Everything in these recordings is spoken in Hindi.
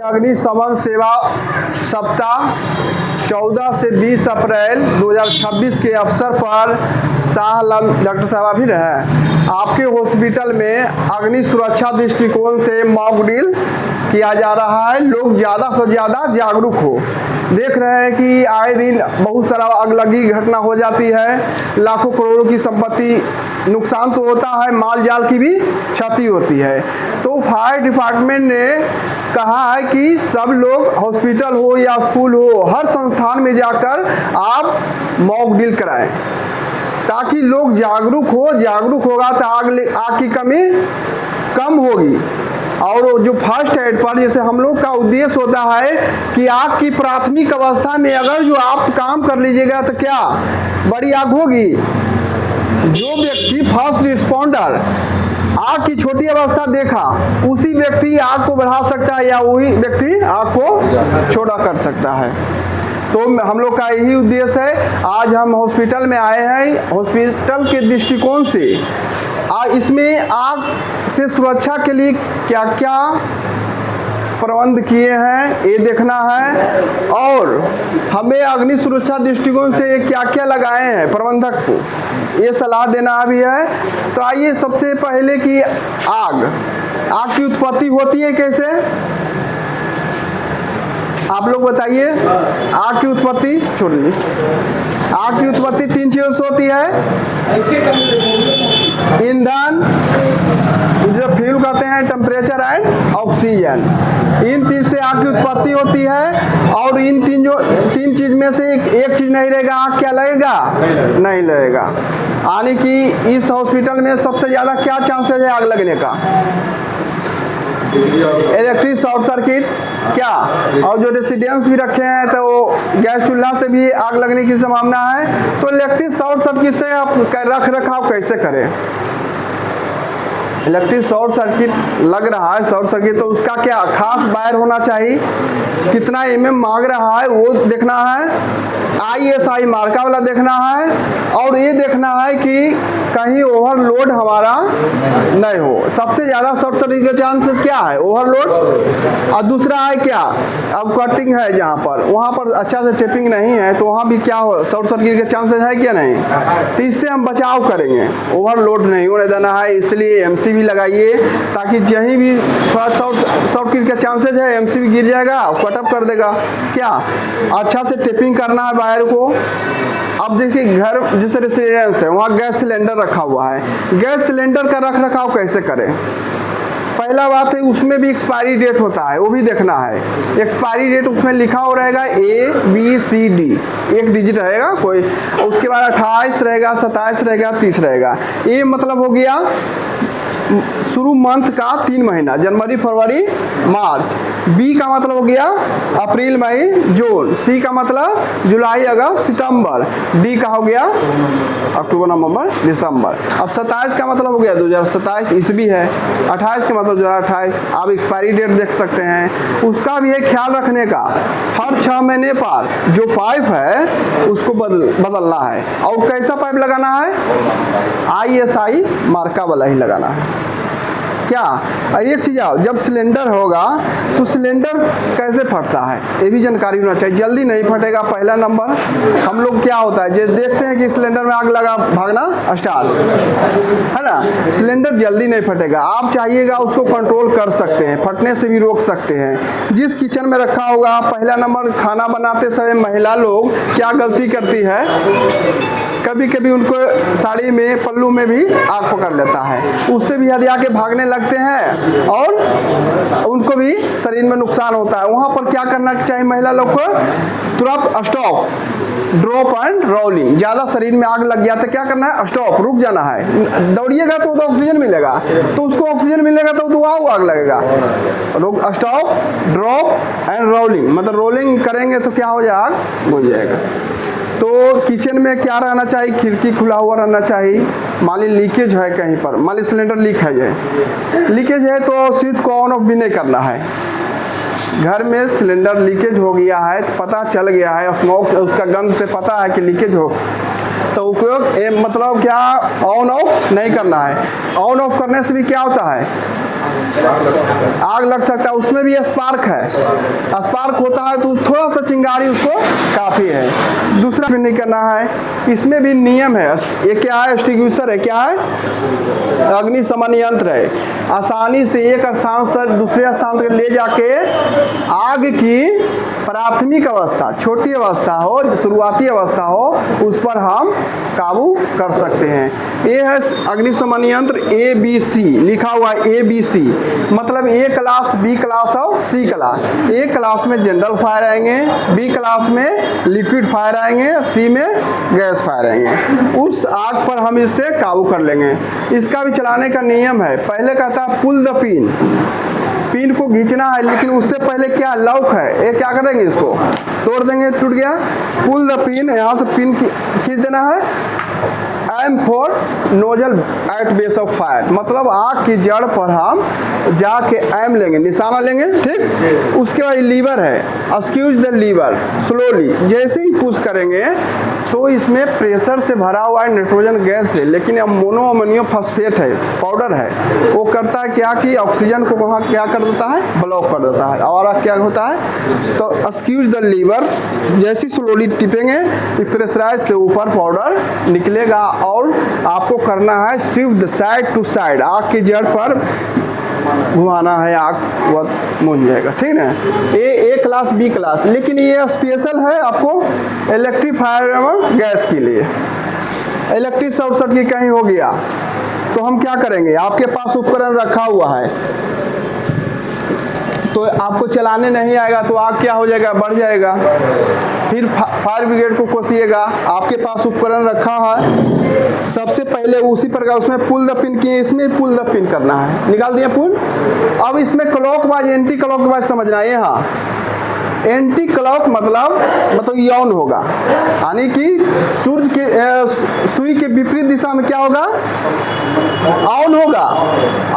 अग्निशमन सेवा सप्ताह 14 से 20 अप्रैल 2026 के अवसर पर डॉक्टर साहब अभी रहे आपके हॉस्पिटल में अग्नि सुरक्षा दृष्टिकोण से मॉक ड्रिल किया जा रहा है। लोग ज़्यादा से ज़्यादा जागरूक हो। देख रहे हैं कि आए दिन बहुत सारा अगलगी घटना हो जाती है, लाखों करोड़ों की संपत्ति नुकसान तो होता है, माल जाल की भी क्षति होती है। तो फायर डिपार्टमेंट ने कहा है कि सब लोग हॉस्पिटल हो या स्कूल हो, हर संस्थान में जाकर आप मॉक ड्रिल कराएं ताकि लोग जागरूक हो। जागरूक होगा तो आग की कमी कम होगी। और जो फर्स्ट एड पर जैसे हम लोग का उद्देश्य होता है कि आग की प्राथमिक अवस्था में अगर जो आप काम कर लीजिएगा तो क्या बड़ी आग होगी। जो व्यक्ति फर्स्ट रिस्पॉन्डर आग की छोटी अवस्था देखा, उसी व्यक्ति आग को बढ़ा सकता है या वही व्यक्ति आग को छोटा कर सकता है। तो हम लोग का यही उद्देश्य है। आज हम हॉस्पिटल में आए हैं। हॉस्पिटल के दृष्टिकोण से इसमें आग से सुरक्षा के लिए क्या क्या प्रबंध किए हैं ये देखना है, और हमें अग्नि सुरक्षा दृष्टिकोण से क्या क्या लगाए हैं प्रबंधक को ये सलाह देना भी है। तो आइए सबसे पहले कि आग की उत्पत्ति होती है कैसे, आप लोग बताइए। आग की उत्पत्ति छोड़िए, आग की उत्पत्ति 3 चीजों से होती है। ईंधन, जो फ्यूल कहते हैं, टेम्परेचर एंड ऑक्सीजन, इन 3 से आग की उत्पत्ति होती है। और इन तीन चीज में से एक चीज नहीं रहेगा, आग क्या लगेगा, नहीं लगेगा। यानी कि इस हॉस्पिटल में सबसे ज्यादा क्या चांसेस है आग लगने का, इलेक्ट्रिक शॉर्ट सर्किट क्या, और जो रेसिडेंस भी रखे हैं तो वो गैस चूल्हा से भी आग लगने की संभावना है। तो इलेक्ट्रिक शॉर्ट सर्किट से आप रख रखाव कैसे करें। इलेक्ट्रिक शॉर्ट सर्किट लग रहा है, शॉर्ट सर्किट, तो उसका क्या खास वायर होना चाहिए, कितना mm मांग रहा है वो देखना है, ISI मार्का वाला देखना है, और ये देखना है कि कहीं ओवरलोड हमारा नहीं हो। सबसे ज़्यादा शॉर्ट सर्किट के चांसेस क्या है, ओवरलोड। और दूसरा है क्या, अब कटिंग है जहाँ पर, वहाँ पर अच्छा से टेपिंग नहीं है तो वहाँ भी क्या हो, शॉर्ट सर्किट के चांसेस है क्या, नहीं। तो इससे हम बचाव करेंगे, ओवरलोड नहीं होने देना है। इसलिए MCB लगाइए ताकि कहीं भी थोड़ा शॉर्ट सर्किट के चांसेस है, MCB गिर जाएगा, कटअप कर देगा। क्या अच्छा से टेपिंग करना है वायर को। अब देखिए घर जैसे रेसिडेंस है, वहाँ गैस सिलेंडर रखा हुआ है, गैस सिलेंडर का रख रखाव कैसे करें। पहला बात है उसमें भी एक्सपायरी डेट होता है, वो भी देखना है। एक्सपायरी डेट उसमें लिखा हो रहेगा ABCD, एक डिजिट रहेगा कोई, उसके बाद 28 रहेगा, 27 रहेगा, 30 रहेगा। ये मतलब हो गया शुरू मंथ का 3 महीना, जनवरी फरवरी मार्च। B का मतलब हो गया अप्रैल मई जून। C का मतलब जुलाई अगस्त सितंबर। D का हो गया अक्टूबर नवंबर दिसंबर। अब 27 का मतलब हो गया 2027 ईस्वी है, 28 का मतलब 2028। आप एक्सपायरी डेट देख सकते हैं। उसका भी एक ख्याल रखने का, हर 6 महीने पर जो पाइप है उसको बदलना है। और कैसा पाइप लगाना है, ISI मार्का वाला ही लगाना है। क्या एक चीज़ आओ, जब सिलेंडर होगा तो सिलेंडर कैसे फटता है ये भी जानकारी होना चाहिए। जल्दी नहीं फटेगा। पहला नंबर, हम लोग क्या होता है जैसे देखते हैं कि सिलेंडर में आग लगा, भागना स्टार्ट है ना, सिलेंडर जल्दी नहीं फटेगा। आप चाहिएगा उसको कंट्रोल कर सकते हैं, फटने से भी रोक सकते हैं। जिस किचन में रखा होगा, पहला नंबर, खाना बनाते समय महिला लोग क्या गलती करती है, कभी कभी उनको साड़ी में पल्लू में भी आग पकड़ लेता है, उससे भी हदिया के भागने लगते हैं और उनको भी शरीर में नुकसान होता है। वहाँ पर क्या करना चाहिए महिला लोग को, तुरंत स्टॉप, ड्रॉप एंड रोलिंग। ज़्यादा शरीर में आग लग गया तो क्या करना है, स्टॉप, रुक जाना है। दौड़िएगा तो ऑक्सीजन मिलेगा, तो उसको ऑक्सीजन मिलेगा तो आग लगेगा। स्टॉप, ड्रॉप एंड रोलिंग, मतलब रोलिंग करेंगे तो क्या हो जाएगा, आग बुझ जाएगा। तो किचन में क्या रहना चाहिए, खिड़की खुला हुआ रहना चाहिए। मान ली लीकेज है कहीं पर, मान ली सिलेंडर लीकेज है तो स्विच को ऑन ऑफ भी नहीं करना है। घर में सिलेंडर लीकेज हो गया है तो पता चल गया है, स्मोक उसका गंध से पता है कि लीकेज हो, तो उपयोग मतलब क्या, ऑन ऑफ नहीं करना है। ऑन ऑफ करने से भी क्या होता है, आग लग सकता है, उसमें भी स्पार्क है। स्पार्क होता है तो थोड़ा सा चिंगारी उसको काफ़ी है। दूसरा भी नहीं करना है, इसमें भी नियम है। ये क्या है? एक्सटिंग्विशर है। क्या है? अग्निशमन यंत्र है। आसानी से एक स्थान से दूसरे स्थान तक ले जाके आग की प्राथमिक अवस्था, छोटी अवस्था हो, शुरुआती अवस्था हो, उस पर हम काबू कर सकते हैं। ये है अग्निशमन यंत्र ABC, लिखा हुआ है ABC, मतलब A क्लास, B क्लास और C क्लास। A क्लास में जनरल फायर आएंगे, B क्लास में लिक्विड फायर आएंगे, C में गैस फायर आएंगे। उस आग पर हम इससे काबू कर लेंगे। इसका भी चलाने का नियम है। पहले कहता है पुल द पिन, पिन को खींचना है, लेकिन उससे पहले क्या लॉक है, ये क्या करेंगे? इसको तोड़ देंगे, टूट गया। पुल द पिन, यहाँ से पिन खींच देना है। Aim for nozzle at base of fire, मतलब आग की जड़ पर हम जाके एम लेंगे, निशाना लेंगे, ठीक। उसके बाद लीवर है, स्क्यूज द लीवर स्लोली। जैसे ही पुश करेंगे तो इसमें प्रेशर से भरा हुआ है नाइट्रोजन गैस से, लेकिन अब मोनोअमोनियम फॉस्फेट है, पाउडर है। वो करता है क्या कि ऑक्सीजन को वहाँ क्या कर देता है? ब्लॉक कर देता है। और क्या होता है? तो स्क्यूज द लीवर, जैसी स्लोली टिपेंगे प्रेशराइज से ऊपर पाउडर निकलेगा। और आपको करना है शिफ्ट साइड टू साइड, आग की जड़ पर घुमाना है, आग वह मुझ जाएगा, ठीक है। ए क्लास, B क्लास, लेकिन ये स्पेशल है आपको इलेक्ट्रिक फायर और गैस के लिए। इलेक्ट्रिक शॉर्ट सर्किट कहीं हो गया तो हम क्या करेंगे? आपके पास उपकरण रखा हुआ है तो आपको चलाने नहीं आएगा तो आग क्या हो जाएगा? बढ़ जाएगा। फिर फायर ब्रिगेड को कोसिएगा। आपके पास उपकरण रखा है, सबसे पहले उसी प्रकार उसमें पुल द पिन किए, इसमें पुल द पिन करना है, निकाल दिया पुल। अब इसमें क्लॉकवाइज, एंटी क्लॉकवाइज समझना है। हाँ, एंटी क्लॉक मतलब यौन होगा, यानी कि सूर्य के सुई के विपरीत दिशा में क्या होगा? ऑन होगा,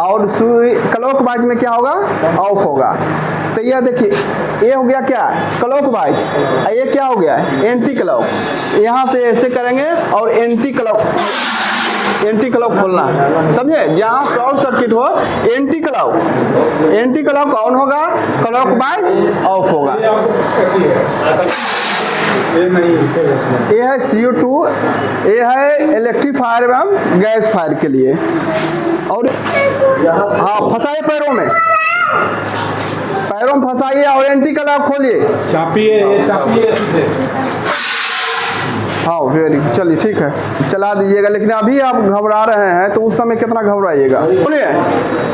और सुई क्लॉकवाइज में क्या होगा? ऑफ होगा। तो यह देखिए, ये हो गया क्या? क्लॉकवाइज। ये क्या हो गया? Anti clock. यहाँ से ऐसे करेंगे और एंटी क्लॉक खोलना है, समझे? जहाँ शॉर्ट सर्किट हो एंटी क्लॉक ऑन होगा, क्लॉकवाइज ऑफ होगा। ये है CO2, ये है इलेक्ट्रिक फायर एवं गैस फायर के लिए। और हाँ, फंसाइए पैरों में फंसाइए और एंटी क्लॉक खोलिए, चापिए। हाँ वेरी गुड, चलिए ठीक है, चला दीजिएगा। लेकिन अभी आप घबरा रहे हैं तो उस समय कितना घबराइएगा। बोलिए,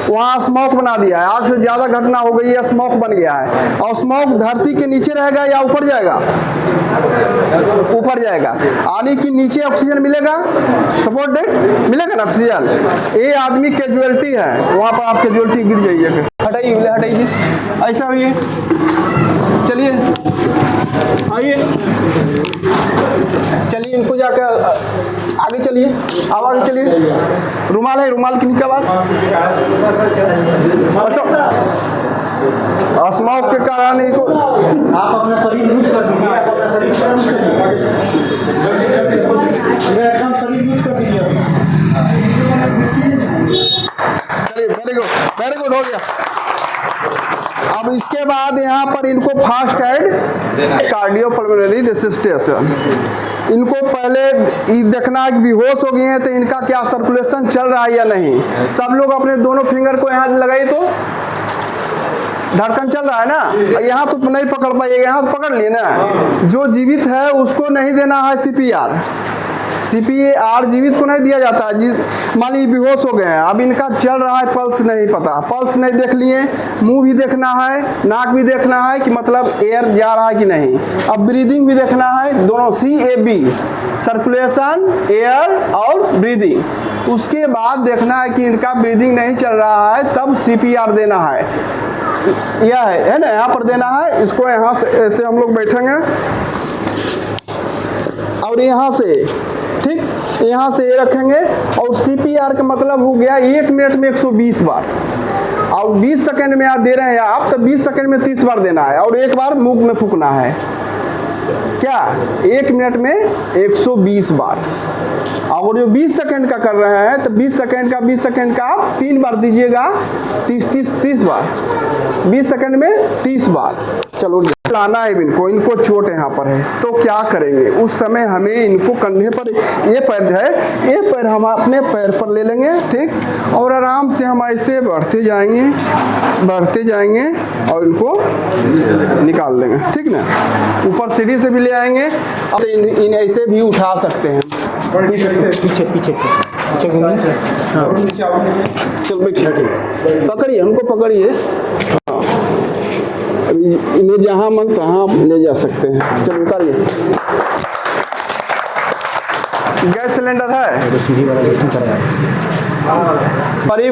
वहाँ स्मोक बना दिया है, आग से ज़्यादा घटना हो गई है, स्मोक बन गया है। और स्मोक धरती के नीचे रहेगा या ऊपर जाएगा? ऊपर जाएगा, यानी कि नीचे ऑक्सीजन मिलेगा, सपोर्टेड मिलेगा ना ऑक्सीजन। ये आदमी कैजुअलिटी है, वहाँ पर आप कैजुअलिटी गिर जाइएगा। हटाइए, ऐसा हुई, चलिए आइए, चलिए इनको जाकर आगे चलिए, अब आगे चलिए। रुमाल है, रुमाल की निका पास। स्मोक के कारण इनको आप अपना शरीर यूज कर दीजिए, एकदम शरीर यूज कर दीजिए। चलिए, वेरी गुड हो गया। अब इसके बाद यहाँ पर इनको फास्ट एड कार्डियोपल्मोनरी रेसिस्टेशन, इनको पहले देखना है कि बेहोश हो गए हैं तो इनका क्या सर्कुलेशन चल रहा है या नहीं। सब लोग अपने दोनों फिंगर को यहाँ लगाइए तो धड़कन चल रहा है ना। यहाँ तो नहीं पकड़ पाइएगा, यहाँ तो पकड़ लिए ना। जो जीवित है उसको नहीं देना है CPR जीवित को नहीं दिया जाता है। मान लीजिए बेहोश हो गए हैं, अब इनका चल रहा है, पल्स नहीं पता, पल्स नहीं देख लिए, मुंह भी देखना है, नाक भी देखना है कि मतलब एयर जा रहा है कि नहीं। अब ब्रीदिंग भी देखना है, दोनों CAB, सर्कुलेशन, एयर और ब्रीदिंग। उसके बाद देखना है कि इनका ब्रीदिंग नहीं चल रहा है, तब CPR देना है। यह है ना, यहाँ पर देना है। इसको यहाँ से ऐसे हम लोग बैठेंगे और यहाँ से, ठीक, यहाँ से ये रखेंगे। और CPR का मतलब हो गया 1 मिनट में 120 बार, और 20 सेकंड में आप दे रहे हैं आप, तो 20 सेकंड में 30 बार देना है, और एक बार मुंह में फूकना है। क्या 1 मिनट में 120 बार। और जो 20 सेकंड का कर रहे हैं तो 20 सेकंड का आप 3 बार दीजिएगा, 30 बार, 20 सेकंड में 30 बार। चलो लाना है इनको चोट यहाँ पर है तो क्या करेंगे, उस समय हमें इनको कंधे पर, ये पैर है, ये पैर हम अपने पैर पर ले लेंगे, ठीक, और आराम से हम ऐसे बढ़ते जाएंगे और इनको निकाल लेंगे, ठीक ना। ऊपर सीढ़ी से भी ले आएंगे और इन ऐसे भी उठा सकते हैं। पीछे घूमिए। हाँ चल बैठिए, पकड़िए, हमको पकड़िए। हाँ अभी इन्हें जहाँ मन तहाँ ले जा सकते हैं। चलो उतारिए। गैस सिलेंडर है,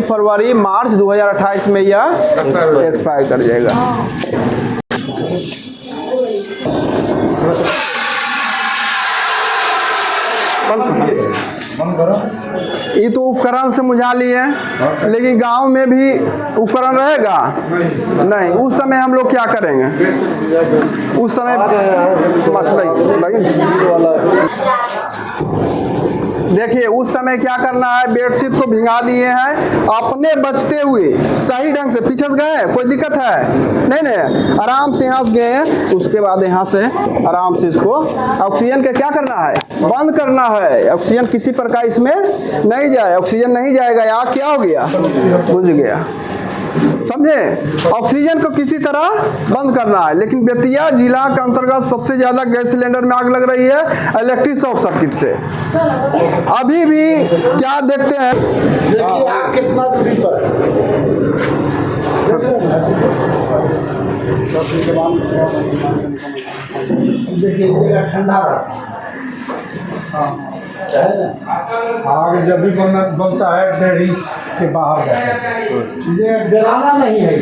फरवरी मार्च 2028 में यह एक्सपायर कर जाएगा। ये तो उपकरण से मुझा लिए, लेकिन गांव में भी उपकरण रहेगा नहीं, उस समय हम लोग क्या करेंगे, उस समय देखिए उस समय क्या करना है, बेडशीट को भिंगा दिए हैं, अपने बचते हुए सही ढंग से पीछे गए, कोई दिक्कत है नहीं, आराम से यहाँ से गए, उसके बाद यहाँ से आराम से इसको ऑक्सीजन का क्या करना है, बंद करना है। ऑक्सीजन किसी प्रकार इसमें नहीं जाए, ऑक्सीजन नहीं जाएगा, यहाँ क्या हो गया, बुझ गया, समझे। ऑक्सीजन को किसी तरह बंद करना है। लेकिन बेतिया जिला के अंतर्गत सबसे ज्यादा गैस सिलेंडर में आग लग रही है इलेक्ट्रिक शॉर्ट सर्किट से। अभी भी क्या देखते हैं, कितना दूरी पर देखिए ठंडा आग जब भी बनता है डेयरी के बाहर जाता है, जलाना नहीं है।